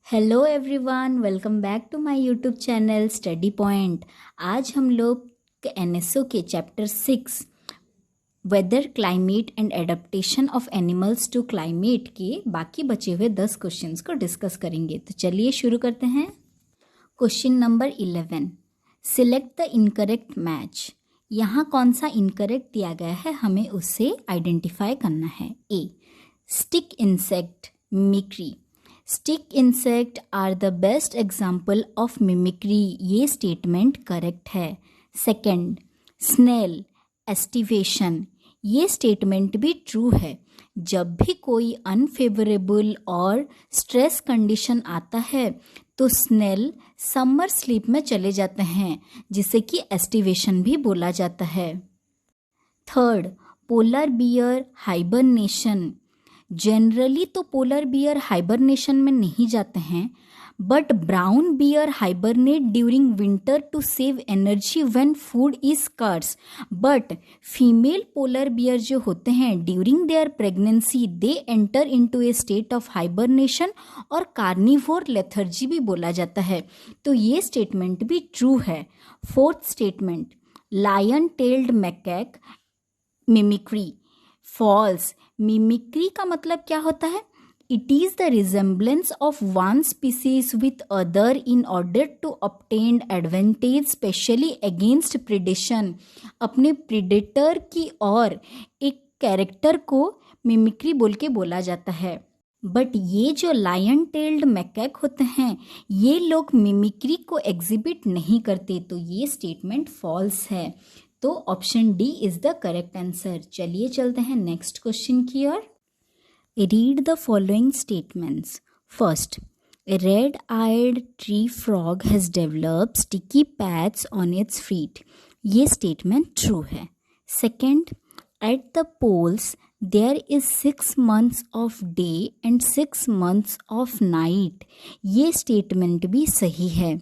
Hello everyone, welcome back to my YouTube channel study point. आज हम लोग NSO के chapter 6 weather climate and adaptation of animals to climate के बाकी बचे हुए 10 क्वेश्चंस को डिस्कस करेंगे। तो चलिए शुरू करते हैं। Question number 11, select the incorrect match. यहाँ कौन सा इनकरेक्ट दिया गया है, हमें उससे आइडेंटिफाई करना है। A, stick insect mimicry. Stick insect are the best example of mimicry, ये स्टेटमेंट करेक्ट है। सेकेंड, स्नेल एस्टिवेशन, ये स्टेटमेंट भी ट्रू है। जब भी कोई अनफेवरेबल और स्ट्रेस कंडीशन आता है तो स्नेल समर स्लीप में चले जाते हैं, जिसे कि एस्टिवेशन भी बोला जाता है। Third, polar bear hibernation. Generally तो पोलर बियर हाइबरनेशन में नहीं जाते हैं, but brown bear hibernate during winter to save energy when food is scarce. But female polar bear जो होते हैं during their pregnancy they enter into a state of hibernation और carnivore lethargy भी बोला जाता है। तो ये स्टेटमेंट भी ट्रू है। Fourth statement, lion tailed macaque mimicry. False. Mimicry का मतलब क्या होता है? It is the resemblance of one species with other in order to obtain advantage especially against predation. अपने प्रिडेटर की और एक कैरेक्टर को मिमिक्री बोल के बोला जाता है। बट ये जो लायन टेल्ड मैकैक होते हैं ये लोग मिमिक्री को एग्जिबिट नहीं करते, तो ये स्टेटमेंट फॉल्स है। तो option D is the correct answer. चलिए चलते हैं नेक्स्ट क्वेश्चन की ओर। Read the following statements. First, a red-eyed tree frog has developed sticky pads on its feet. ये स्टेटमेंट ट्रू है। Second, at the poles there is 6 months of day and 6 months of night. ये statement भी सही है।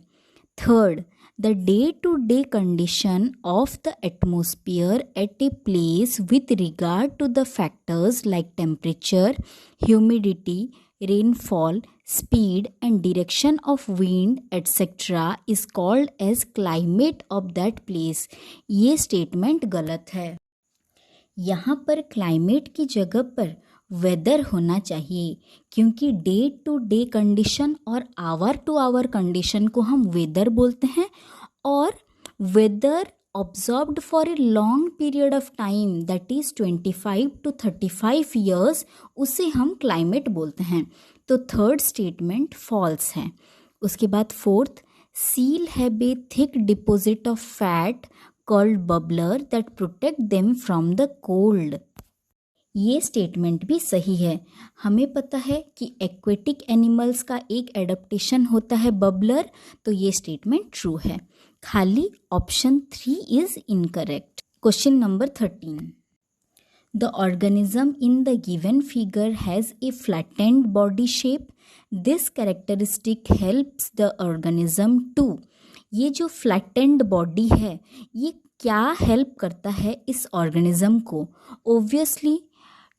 Third, the day-to-day condition of the atmosphere at a place with regard to the factors like temperature, humidity, rainfall, speed and direction of wind etc. is called as climate of that place. ये statement गलत है। यहाँ पर climate की जगह पर weather होना चाहिए, क्योंकि डे टू डे कंडीशन और आवर टू आवर कंडीशन को हम वेदर बोलते हैं, और weather observed for a long period of time that is 25 to 35 years, उसे हम क्लाइमेट बोलते हैं। तो थर्ड स्टेटमेंट फॉल्स है। उसके बाद fourth, seal have a thick deposit of fat called bubbler that protect them from the cold. ये statement भी सही है। हमें पता है कि एक्वेटिक एनिमल्स का एक एडेप्टेशन होता है बबलर, तो ये स्टेटमेंट ट्रू है। खाली option 3 is incorrect. Question number 13, the organism in the given figure has a flattened body shape. This characteristic helps the organism to. ये जो फ्लैटेंड बॉडी है ये क्या हेल्प करता है इस ऑर्गेनिज्म को? Obviously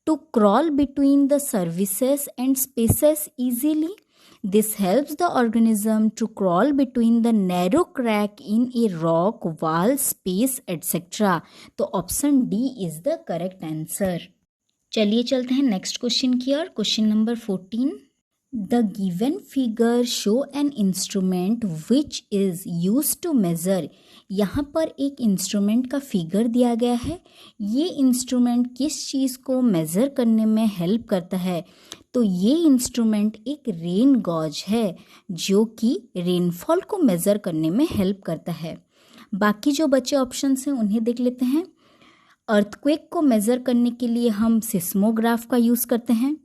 to crawl between the surfaces and spaces easily. This helps the organism to crawl between the narrow crack in a rock, wall, space, etc. तो option D is the correct answer. चलिए चलते हैं next question की ओर। Question number 14, the given figure show an instrument which is used to measure. यहाँ पर एक instrument का फिगर दिया गया है। ये इंस्ट्रूमेंट किस चीज़ को मेज़र करने में हेल्प करता है? तो ये इंस्ट्रूमेंट एक रेन गॉज है जो कि रेनफॉल को मेज़र करने में हेल्प करता है। बाकी जो बचे ऑप्शंस हैं उन्हें देख लेते हैं। अर्थक्वेक को मेज़र करने के लिए हम सिस्मोग्राफ का यूज़ करते हैं।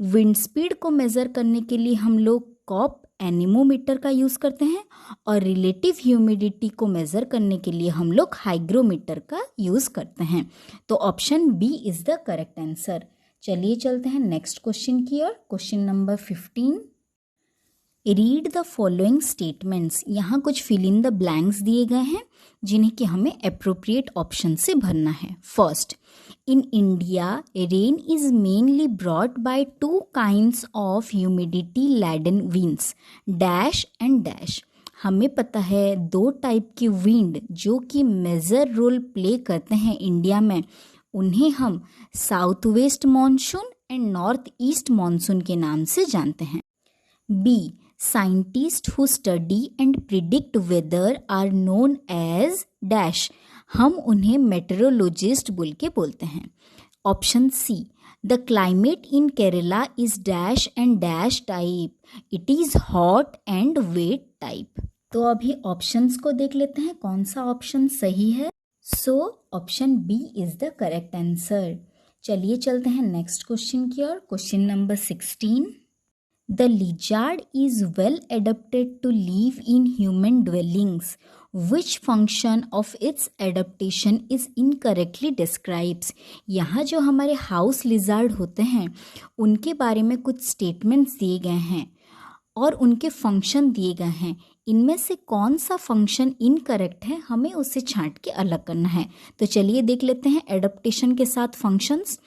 विंड स्पीड को मेज़र करने के लिए हम लोग कॉप एनीमोमीटर का यूज़ करते हैं, और रिलेटिव ह्यूमिडिटी को मेज़र करने के लिए हम लोग हाइग्रोमीटर का यूज़ करते हैं। तो option B is the correct answer. चलिए चलते हैं नेक्स्ट क्वेश्चन की ओर। Question number 15, read the following statements. यहाँ कुछ फिल इन द ब्लैंक्स दिए गए हैं जिन्हें कि हमें अप्रोप्रिएट ऑप्शन से भरना है। First, in India rain is mainly brought by two kinds of humidity laden winds dash and dash. हमें पता है दो टाइप के विंड जो कि मेजर रोल प्ले करते हैं इंडिया में, उन्हें हम south west monsoon and north east monsoon के नाम से जानते हैं। B, scientist who study and predict weather are known as dash. हम उन्हें मेट्रोलॉजिस्ट बोल के बोलते हैं। Option C, the climate in Kerala is dash and dash type, it is hot and wet type. तो अभी ऑप्शंस को देख लेते हैं कौन सा ऑप्शन सही है। So option B is the correct answer. चलिए चलते हैं नेक्स्ट क्वेश्चन की ओर। Question number 16, The lizard is well adapted to live in human dwellings. Which function of its adaptation is incorrectly describes? यहाँ जो हमारे हाउस लिजार्ड होते हैं उनके बारे में कुछ स्टेटमेंट्स दिए गए हैं और उनके फंक्शन दिए गए हैं। इनमें से कौन सा फंक्शन इनकरेक्ट है, हमें उसे छांट के अलग करना है। तो चलिए देख लेते हैं एडप्टेशन के साथ functions.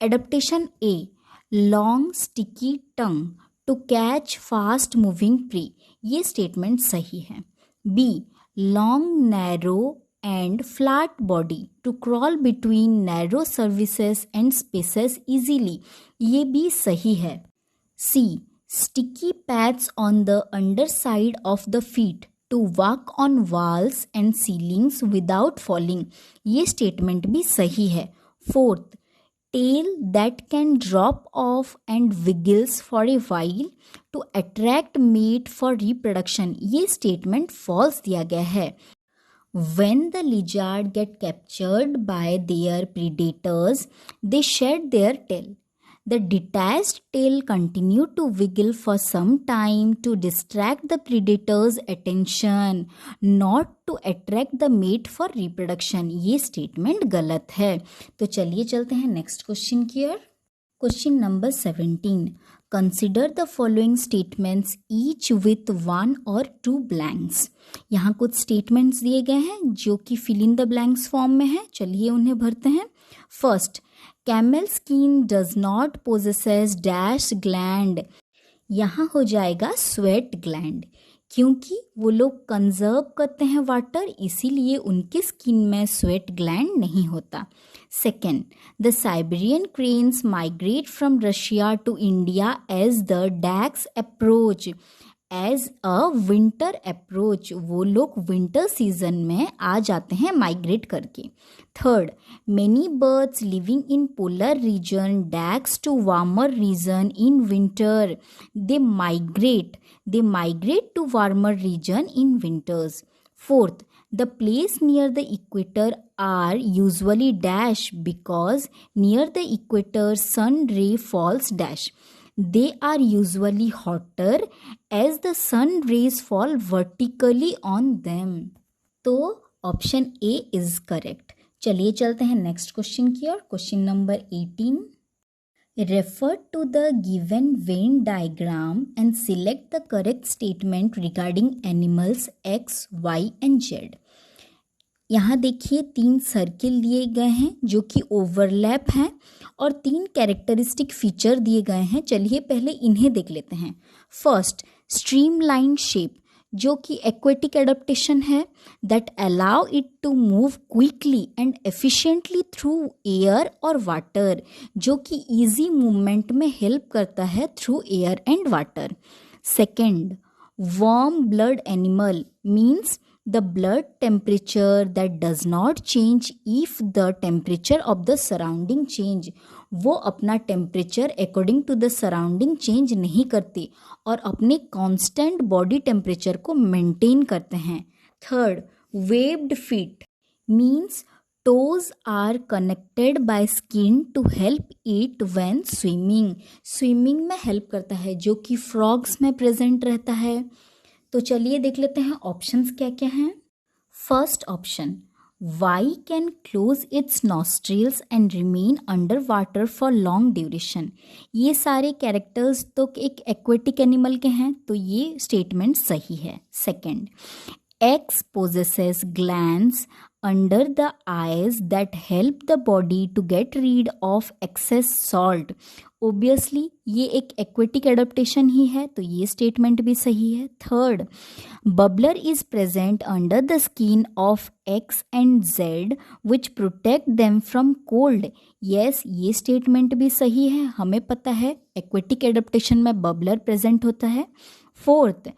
Adaptation A, long sticky tongue to catch fast moving prey, ये स्टेटमेंट सही है। B, long narrow and flat body to crawl between narrow services and spaces easily, ये भी सही है। C, sticky pads on the underside of the feet to walk on walls and ceilings without falling, ये statement भी सही है। Fourth, tail that can drop off and wiggles for a while to attract mate for reproduction, ये statement false दिया गया है। When the lizard get captured by their predators, they shed their tail. The detached tail continue to wiggle for some time to distract the predator's attention, not to attract the mate for reproduction. ये statement गलत है। तो चलिए चलते हैं next question की ओर। Question number 17, consider the following statements each with one or two blanks. यहाँ कुछ स्टेटमेंट्स दिए गए हैं जो कि fill in the blanks form में है, चलिए उन्हें भरते हैं। First, camel skin does not possesses dash gland, यहाँ हो जाएगा स्वेट ग्लैंड, क्योंकि वो लोग कंजर्व करते हैं वाटर, इसीलिए उनके स्किन में स्वेट ग्लैंड नहीं होता। Second, the Siberian cranes migrate from Russia to India as the dash approach, as a winter approach, वो लोग विंटर सीजन में आ जाते हैं माइग्रेट करके। Third, many birds living in polar region dash to warmer region in winter, they migrate to warmer region in winters. Fourth, the place near the equator are usually dash because near the equator sun ray falls dash, they are usually hotter as the sun rays fall vertically on them. तो option A is correct. चलिए चलते हैं next question की ओर। Question number 18, refer to the given Venn diagram and select the correct statement regarding animals X, Y and Z. यहाँ देखिए 3 circle दिए गए हैं जो कि ओवरलैप हैं और 3 कैरेक्टरिस्टिक फीचर दिए गए हैं। चलिए पहले इन्हें देख लेते हैं। फर्स्ट, स्ट्रीमलाइन शेप जो कि एक्वेटिक एडेप्टेशन है, that allow it to move quickly and efficiently through air और वाटर, जो कि इजी मूवमेंट में हेल्प करता है through air and water. Second, warm blood animal means the blood temperature that does not change if the temperature of the surrounding change, वो अपना temperature according to the surrounding change नहीं करते और अपने constant body temperature को maintain करते हैं। Third, webbed feet means toes are connected by skin to help it when swimming, swimming में हेल्प करता है जो कि फ्रॉग्स में प्रेजेंट रहता है। तो चलिए देख लेते हैं ऑप्शंस क्या क्या हैं। First option, why can close its nostrils and remain under water for long duration. ये सारे कैरेक्टर्स तो एक एक्वेटिक एनिमल के हैं, तो ये स्टेटमेंट सही है। Second, X possesses glands under the eyes that help the body to get rid of excess salt. Obviously ये एक aquatic adaptation ही है, तो ये स्टेटमेंट भी सही है। Third, bubbler is present under the skin of X and Z which protect them from cold. Yes, ये statement भी सही है, हमें पता है aquatic adaptation में bubbler present होता है। Fourth,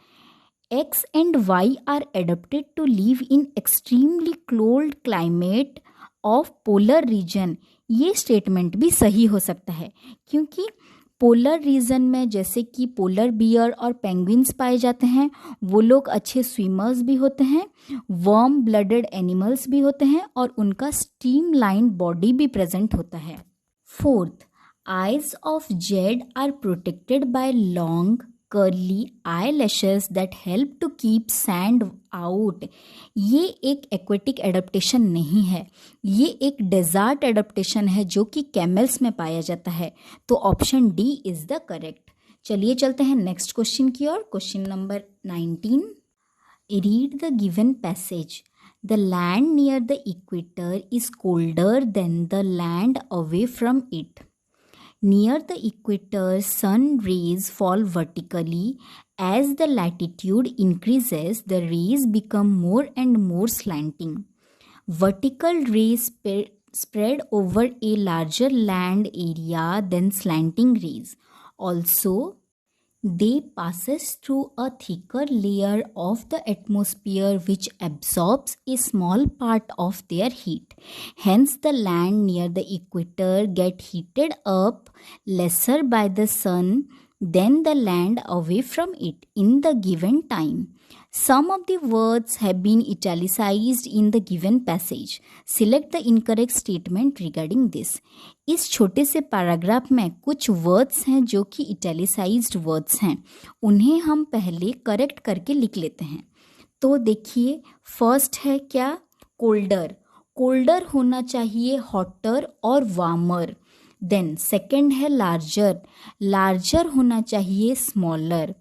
X and Y are adapted to live in extremely cold climate of polar region. ये स्टेटमेंट भी सही हो सकता है, क्योंकि पोलर रीजन में जैसे कि पोलर बियर और पेंगुइन्स पाए जाते हैं, वो लोग अच्छे स्विमर्स भी होते हैं, वार्म ब्लडेड एनिमल्स भी होते हैं और उनका स्टीम लाइन बॉडी भी प्रेजेंट होता है। Fourth, eyes of Z are protected by long curly eyelashes that help to keep sand out. ये एक एक्वेटिक एडेप्टेशन नहीं है, ये एक डेजर्ट एडेप्टेशन है जो कि कैमल्स में पाया जाता है, तो option D is the correct. चलिए चलते हैं नेक्स्ट क्वेश्चन की ओर। Question number 19, read the given passage. The land near the equator is colder than the land away from it. Near the equator, sun rays fall vertically. As the latitude increases, the rays become more and more slanting. Vertical rays spread over a larger land area than slanting rays. Also, they passes through a thicker layer of the atmosphere which absorbs a small part of their heat. Hence, the land near the equator get heated up lesser by the sun than the land away from it in the given time. Some of the words have been italicized in the given passage. Select the incorrect statement regarding this. इस छोटे से paragraph में कुछ words हैं जो कि italicised words हैं, उन्हें हम पहले करेक्ट करके लिख लेते हैं। तो देखिए, फर्स्ट है क्या, कोल्डर। कोल्डर होना चाहिए हॉटर और वार्मर। देन सेकंड है लार्जर, लार्जर होना चाहिए स्मॉलर।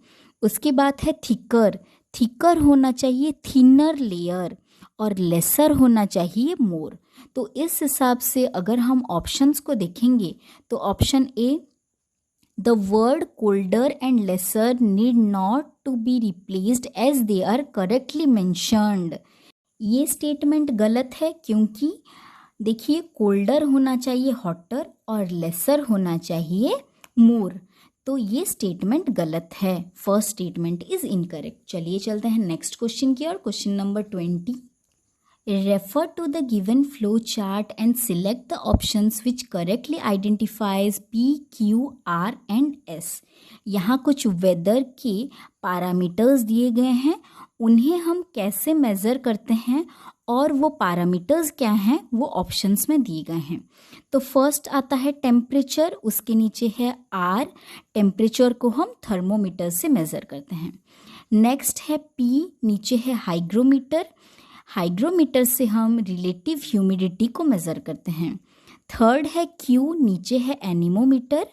उसके बाद है थिकर, थिकर होना चाहिए थिनर लेयर, और लेसर होना चाहिए मोर। तो इस हिसाब से अगर हम ऑप्शंस को देखेंगे तो option A, the word colder and lesser need not to be replaced as they are correctly mentioned, ये स्टेटमेंट गलत है, क्योंकि देखिए कोल्डर होना चाहिए हॉटर और लेसर होना चाहिए मोर, तो ये स्टेटमेंट गलत है। First statement is incorrect. चलिए चलते हैं नेक्स्ट क्वेश्चन की ओर। Question number 20, refer to the given flow chart and select the options which correctly identifies P, Q, R and S. यहाँ कुछ वेदर के पैरामीटर्स दिए गए हैं, उन्हें हम कैसे मेज़र करते हैं और वो पैरामीटर्स क्या हैं वो ऑप्शंस में दिए गए हैं। तो फर्स्ट आता है टेम्परेचर, उसके नीचे है आर, टेम्परेचर को हम थर्मोमीटर से मेज़र करते हैं। नेक्स्ट है पी, नीचे है हाइग्रोमीटर, हाइग्रोमीटर से हम रिलेटिव ह्यूमिडिटी को मेज़र करते हैं। थर्ड है क्यू, नीचे है एनीमोमीटर,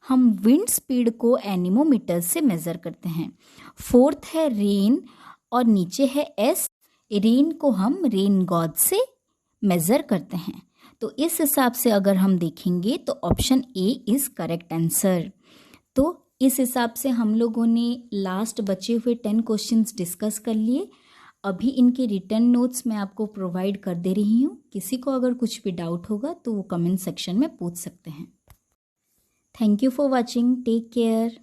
हम विंड स्पीड को एनीमोमीटर से मेज़र करते हैं। फोर्थ है रेन और नीचे है एस, रेन को हम रेन गॉड से मेज़र करते हैं। तो इस हिसाब से अगर हम देखेंगे तो option A is correct answer. तो इस हिसाब से हम लोगों ने लास्ट बचे हुए 10 क्वेश्चंस डिस्कस कर लिए। अभी इनके रिटर्न नोट्स मैं आपको प्रोवाइड कर दे रही हूँ, किसी को अगर कुछ भी डाउट होगा तो वो कमेंट सेक्शन में पूछ सकते हैं। Thank you for watching, take care.